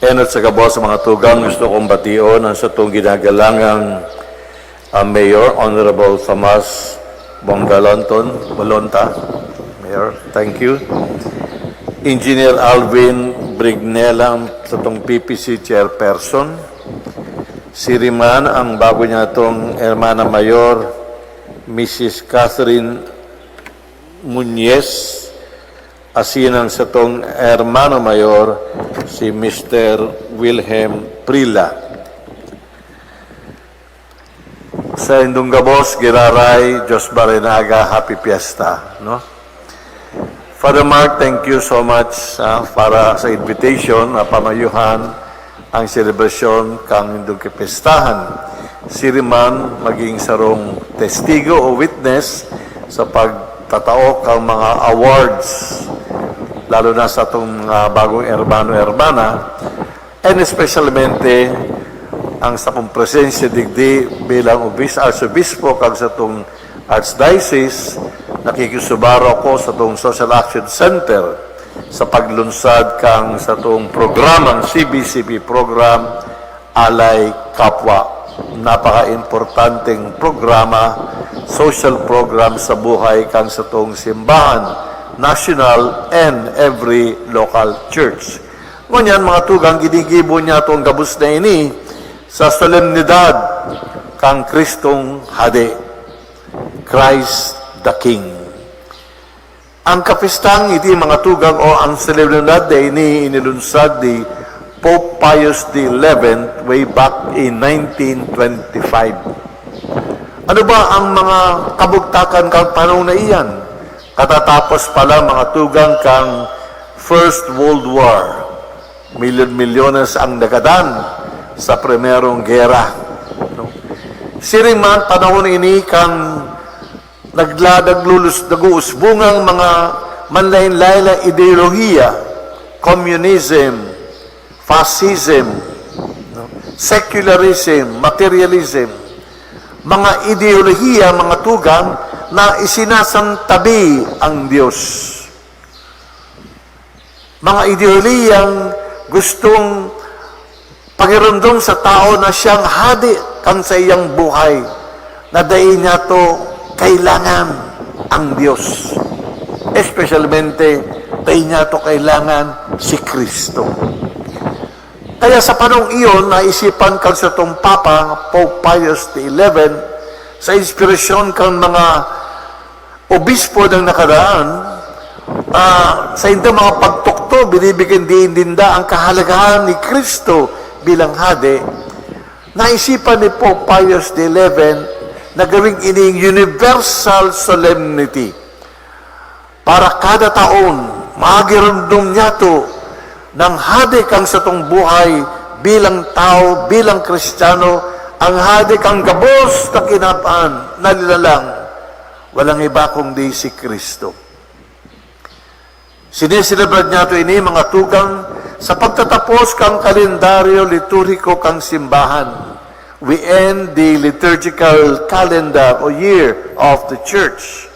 Enot sa kabos sa mga tugang, gusto kong bation ang sa itong ginagalangang Mayor, Honorable Tomas Balonta. Mayor, thank you. Engineer Alvin Brignela sa itong PPC Chairperson. Siriman, ang bago niya itong Hermana Mayor, Mrs. Catherine Muñez. Asinan sa itong Hermano Mayor, si Mr. Wilhelm Prila. Sa Indungabos, Giraray, Diyos Barinaga, Happy Fiesta. No? Father Mark, thank you so much para sa invitation na pamayuhan ang selebrasyon kang Indung Kipestahan. Siriman, maging sarong testigo o witness sa pagtatao kang mga awards, lalo na sa itong bagong hermano-hermana, and especialmente ang sa kong presensya digdi bilang Arsobispo kag sa itong Archdiocese, nakikisubaro ko sa itong Social Action Center sa paglunsad kang sa itong programang CBCP program Alay Kapwa. Napaka-importanteng programa, social program sa buhay kang sa itong simbahan, national and every local church. Ngunyan, mga tugang, ginigibo niya itong gabos na ini sa solemnidad kang Kristong Hade, Christ the King. Ang kapistang iti mga tugang o ang solemnidad na ini inilunsad ni Pope Pius XI way back in 1925. Ano ba ang mga kabugtakan kang panahon na iyan? Katatapos pala mga tugang kang First World War. Milyon-milyones ang nagadan sa primerong gera. No? Siriman, panahon ini kang nag-uusbungang mga manlain-layla ideolohiya, communism, fascism, no? Secularism, materialism, mga ideolohiya, mga tugang, na isinasantabi ang Diyos. Mga ideoliyang gustong pangirundong sa tao na siyang hadi kang sa iyang buhay, na dahi niya to kailangan ang Diyos. Especialmente, dahi niya to kailangan si Kristo. Kaya sa panong iyon, naisipan kang sa itong Papa, Pope Pius XI, sa inspirasyon kang mga obispo ng nakaraan, sa hindi mga pagtukto, binibigyan dinda ang kahalagahan ni Kristo bilang hade, naisipan ni Pope Pius XI na gawing ining universal solemnity para kada taon magirundong niya to ng hade kang sa tong buhay bilang tao, bilang Kristiyano, ang hadi kang gabos na kinapaan, nalilalang, walang iba kundi si Kristo. Sineselebrat niya ito ini, mga tugang, sa pagtatapos kang kalendaryo liturhiko kang simbahan. We end the liturgical calendar o year of the church.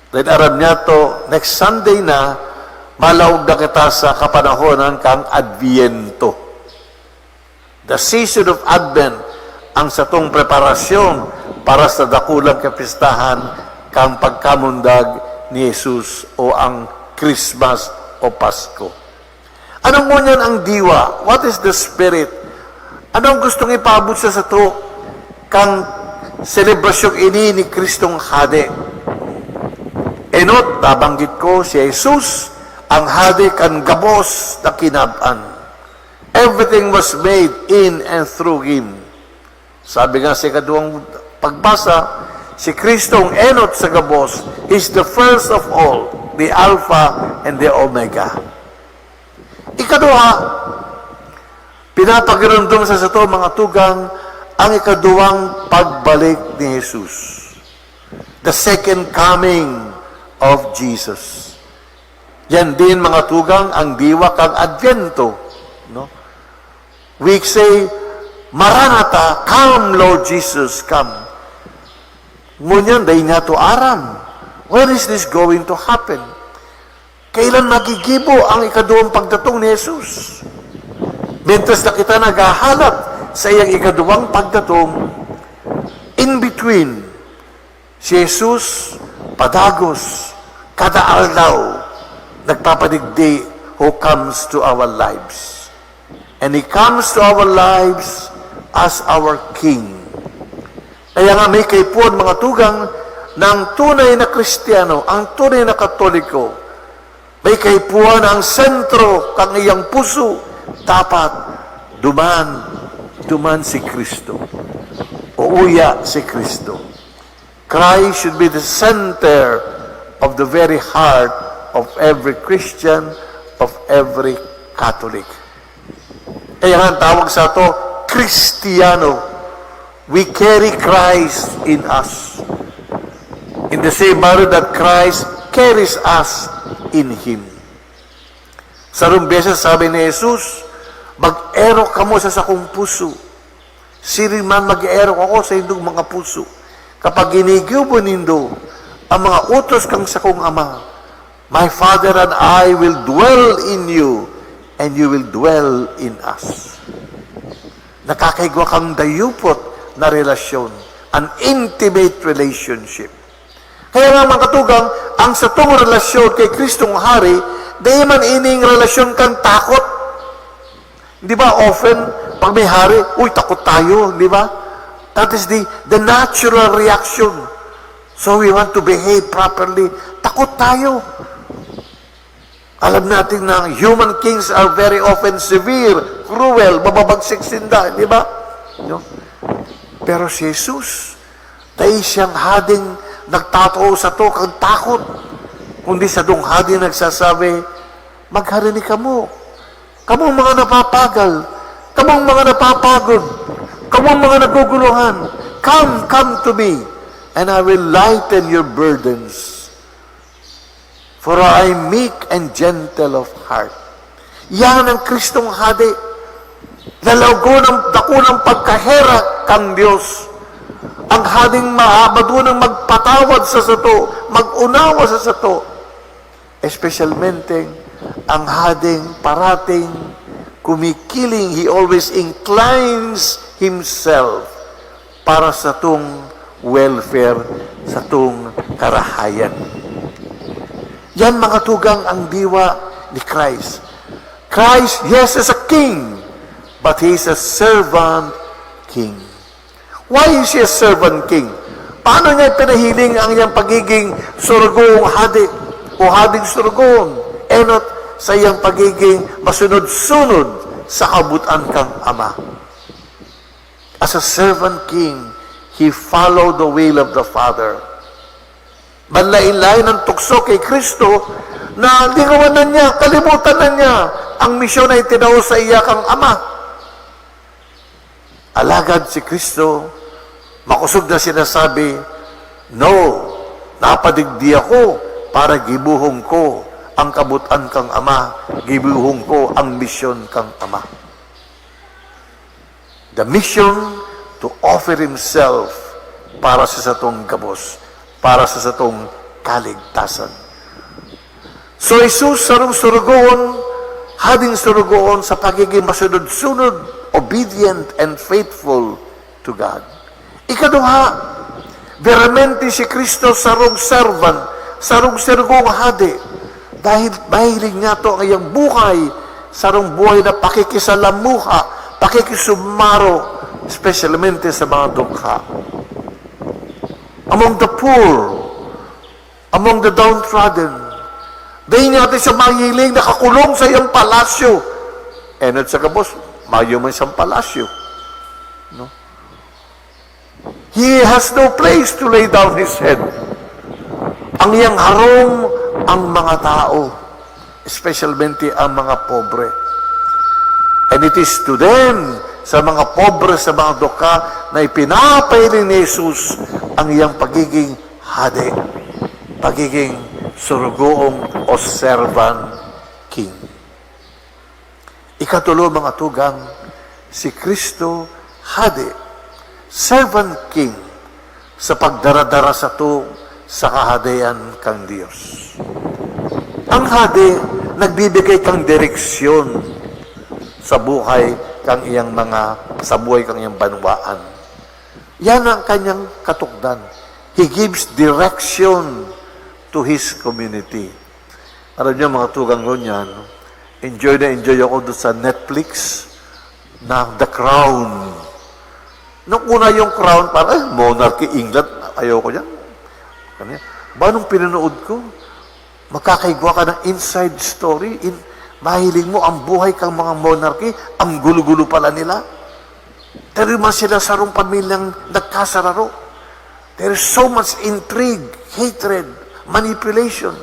Dahil aram niya ito, next Sunday na, malaog na kita sa kapanahonan kang Adviento. The season of Advent, ang satong preparasyon para sa dakulang kapistahan kang pagkamundag ni Jesus o ang Christmas o Pasko. Anong ngunyan ang diwa? What is the spirit? Anong gustong ipabot sa to kang selebrasyong ini ni Kristong Hade? Enot, nabanggit ko, si Jesus, ang Hade kan gabos na kinabaan. Everything was made in and through Him. Sabi nga sa ikaduwang pagbasa, si Kristong enot sa gabos is the first of all, the Alpha and the Omega. Ikaduha, pinapagirundong sa sato mga tugang ang ikaduwang pagbalik ni Jesus. The second coming of Jesus. Yan din mga tugang ang diwa kang Advento. No? We say, Maranatha, come Lord Jesus, come. Ngunyan, dahi nga to aram. When is this going to happen? Kailan magigibo ang ikaduwang pagdatong ni Jesus? Mientras na kita naghahanap sa iyang ikaduwang pagdatong, in between, si Jesus, padagos, kada araw, nagpapadigdi who comes to our lives. And He comes to our lives as our King. Kaya nga may kaipuan mga tugang ng tunay na Kristiyano, ang tunay na Katoliko. May kaipuan ang sentro kang iyang puso. Dapat duman si Kristo. Uuya si Kristo. Christ should be the center of the very heart of every Christian, of every Catholic. Kaya nga tawag sa ito, Kristiyano. We carry Christ in us. In the same manner that Christ carries us in Him. Sa rumbeses sabi ni Jesus, mag-ero ka mo sa sakong puso. Siri man mag-ero ako sa indong mga puso. Kapag ginigyo mo nindo ang mga utos kang sakong Ama, my Father and I will dwell in you, and you will dwell in us. Nakakaigwa kang dayupot na relasyon, an intimate relationship. Kaya nga mga katugang, ang satong relasyon kay Kristong Hari, di man ining relasyon kang takot. Di ba, often, pag may hari, uy, takot tayo, di ba? That is the natural reaction. So we want to behave properly. Takot tayo. Alam natin na human kings are very often severe, cruel, mababagsik sinda, di ba? No? Pero si Jesus, dahil siyang hading nagtatoo sa to kang takot, kundi sa dong hading nagsasabi, magharinig ka mo. Kamong mga napapagal, kamong mga napapagod, kamong mga naguguluhan, come to me, and I will lighten your burdens. For I am meek and gentle of heart. Yan ang Kristong Hadi. Dalago ng dakunang pagkahera kang Diyos. Ang hading madunang magpatawad sa sato, mag-unawa sa sato. Especialmente, ang hading parating kumikiling, He always inclines Himself para sa tong welfare, sa tong karahayan. Yan mga tugang ang diwa ni Christ. Christ, yes, is a king, but He is a servant king. Why is He a servant king? Paano niya pinahiling ang iyang pagiging surugong hadi o hading surugong? Enot sa iyang pagiging masunod-sunod sa kabutan kang Ama. As a servant king, He followed the will of the Father. Manlain-lain ng tukso kay Kristo na lingawan na niya, kalimutan na niya ang misyon na itinaw sa iya kang Ama. Alagad si Kristo, makusog na sinasabi, no, napadigdi ako para gibuhong ko ang kabutan kang Ama, gibuhong ko ang misyon kang Ama. The mission to offer Himself para sa satong gabos, para sa satong kaligtasan. So, Jesus, sarong surugoon, hading surugoon sa pagiging masunod-sunod, obedient and faithful to God. Ikaduha, veramente si Kristo sarong servant, sarong surugong hadi, dahil mahilig niya to ang iyang buhay, sarong buhay na pakikisalamuha, pakikisumaro, especialmente sa mga dukha. Among the poor, among the downtrodden, dahil natin siya mahiling, nakakulong sa iyong palasyo. At sa kabos, mayo man siyang palasyo. No? He has no place to lay down His head. Ang iyang harong ang mga tao, especialmente ang mga pobre. And it is to them, sa mga pobre, sa mga duka, na ipinapahiling ni Jesus ang iyang pagiging hadi, pagiging surugoong o servant king. Ikatulo mga tugang, si Kristo hadi, servant king, sa pagdaradara sa to sa kahadian kang Diyos. Ang hadi, nagbibigay kang direksyon. sa buhay kang iyang sa buhay kang iyang banwaan. Yan ang kanyang katukdan. He gives direction to his community. Alam niyo, mga tugang ganyan, enjoy na enjoy ako doon sa Netflix na The Crown. Nung una yung Crown, parang, monarchy, England, ayoko yan. Ba, nung pinanood ko, makakaigwa ka ng inside story, mahiling mo ang buhay kang mga monarchy, ang gulo-gulo pala nila. Pero man sila sarong pamilyang nagkasararo. There is so much intrigue, hatred, manipulation.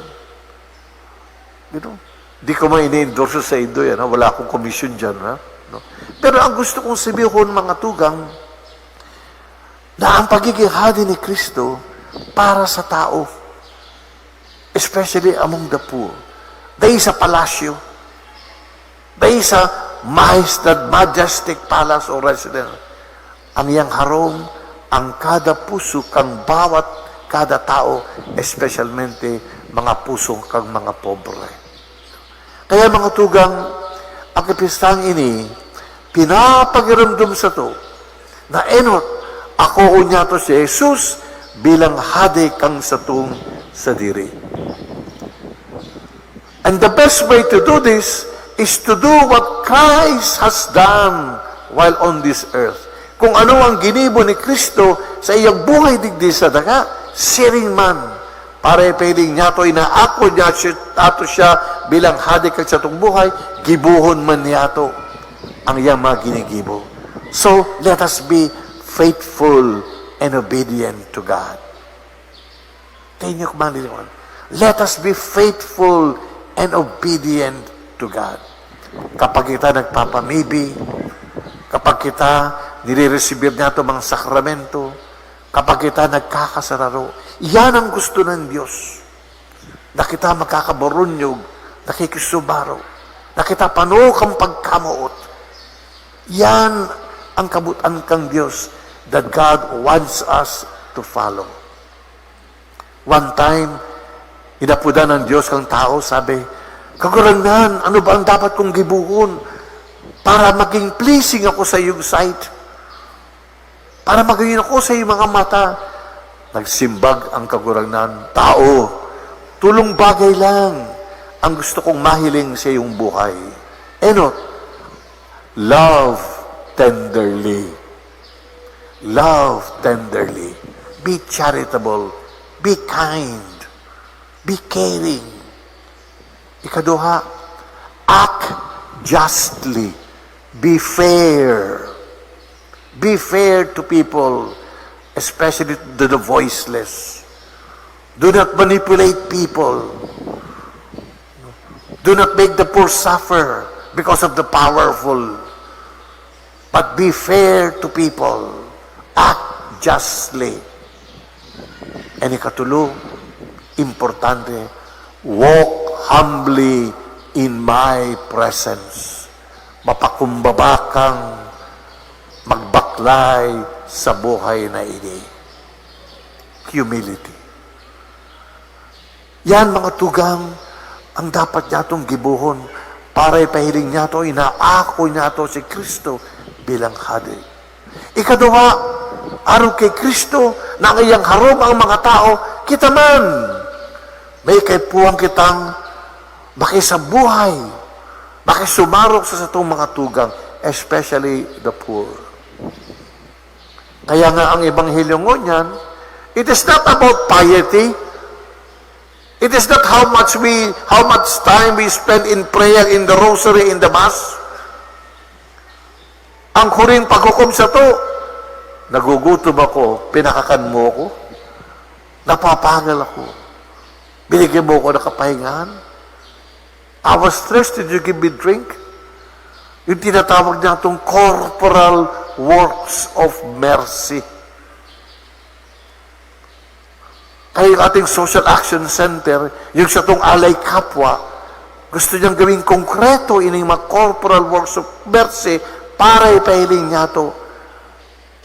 You know? Di ko man ini-endorse sa Indo yan. Ha? Wala akong commission dyan. Ha? No? Pero ang gusto kong sabihin, mga tugang, na ang pagiging hari ni Kristo para sa tao, especially among the poor. Dahil sa palasyo, dahil sa majestic palace or residence, ang iyang harong, ang kada puso kang bawat kada tao, especialmente mga puso kang mga pobre. Kaya mga tugang, ang kapistang ini, pinapagiramdam sa to, na enot, ako unya to si Jesus, bilang hadi kang satong sadiri. And the best way to do this is to do what Christ has done while on this earth. Kung ano ang ginibo ni Kristo sa iyang buhay digdi sa daga, siring man, para pwedeng niya to inaako niya ato siya bilang hadi kag sa itong buhay, gibuhon man niya to ang iyang mga ginigibo. So, let us be faithful and obedient to God. Tayo niyo kumaliwan. Let us be faithful and obedient to God. Kapag kita nagpapamibi, kapag kita nire-receive niya ito mga sakramento, kapag kita nagkakasararo, yan ang gusto ng Diyos. Na kita makakabarunyog, nakikisubaro, na kita panukang pagkamuot. Yan ang kabutan kang Diyos that God wants us to follow. One time, inapuda ng Diyos kang tao, sabi, Kagurangan, ano ba ang dapat kong gibuhon para maging pleasing ako sa iyong sight? Para maging ako sa iyong mga mata? Nagsimbag ang kagurangan, tao, tulong bagay lang ang gusto kong mahiling sa iyong buhay. Enot, love tenderly. Love tenderly. Be charitable. Be kind. Be caring. Ikaduha, act justly. Be fair. Be fair to people, especially to the voiceless. Do not manipulate people. Do not make the poor suffer because of the powerful. But be fair to people. Act justly. And ikatulo, importante, walk humbly in my presence. Mapakumbaba kang magbaklay sa buhay na ini. Humility. Yan mga tugang ang dapat niyatong gibuhon para ipahiling niya to, inaako niya to si Kristo bilang hadi. Ikaduha, araw kay Kristo na ang iyang harom ang mga tao, kita man, may kaipuang kitang makisabuhay, makisumarok sa itong mga tugang, especially the poor. Kaya nga ang Ebanghelyo ngunyan, it is not about piety. It is not how much time we spend in prayer, in the rosary, in the mass. Ang huring paghukom sa to, nagugutom ako, pinakakan mo ako, napapangal ako, binigyan mo ako nakapahingahan. I was thirsty, did you give me drink? Yung tinatawag niya itong corporal works of mercy. Kaya yung ating Social Action Center, yung sa itong alay kapwa, gusto niyang gawing konkreto ining mga corporal works of mercy para ipahiling niya ito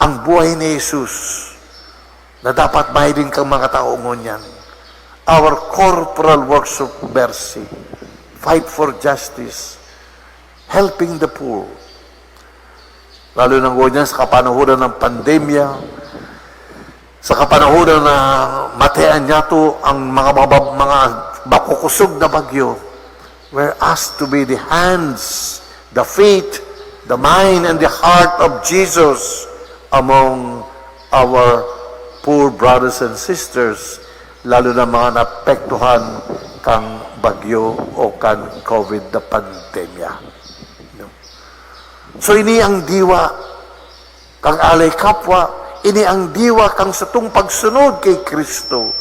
ang buhay ni Jesus na dapat mahiling kang mga tao ngunyan. Our corporal works of mercy. Fight for justice. helping the poor. Lalo na ganyan sa kapanahonan ng pandemya, sa kapanahonan na matean niya to ang mga bakukusog na bagyo. We're asked to be the hands, the feet, the mind, and the heart of Jesus among our poor brothers and sisters, lalo na mga napektuhan kang bagyo o kan COVID na pandemya. No? So ini ang diwa kang alay kapwa, ini ang diwa kang satong pagsunod kay Kristo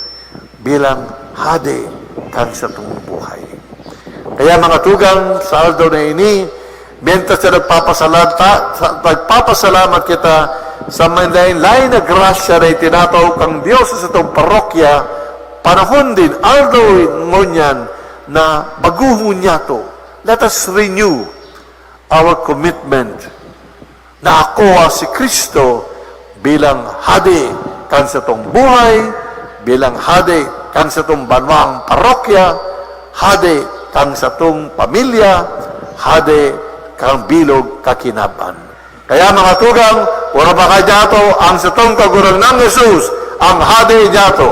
bilang hade kang satong buhay. Kaya mga tugang, sa aldaw na ini, mientras na nagpapasalamat kita sa manlain-lain na grasya na itinataw kang Diyos sa itong parokya, panahon din, aldaw ngunyan na baguhon niya to. Let us renew our commitment na ako si Kristo bilang hadi kan sa itong buhay, bilang hadi kan sa itong banwang parokya, hadi kan sa itong pamilya, hadi kang bilog kakinaban. Kaya mga tugang, wala pa kayo ang sa itong kagurang ng Jesus, ang hadi niya to.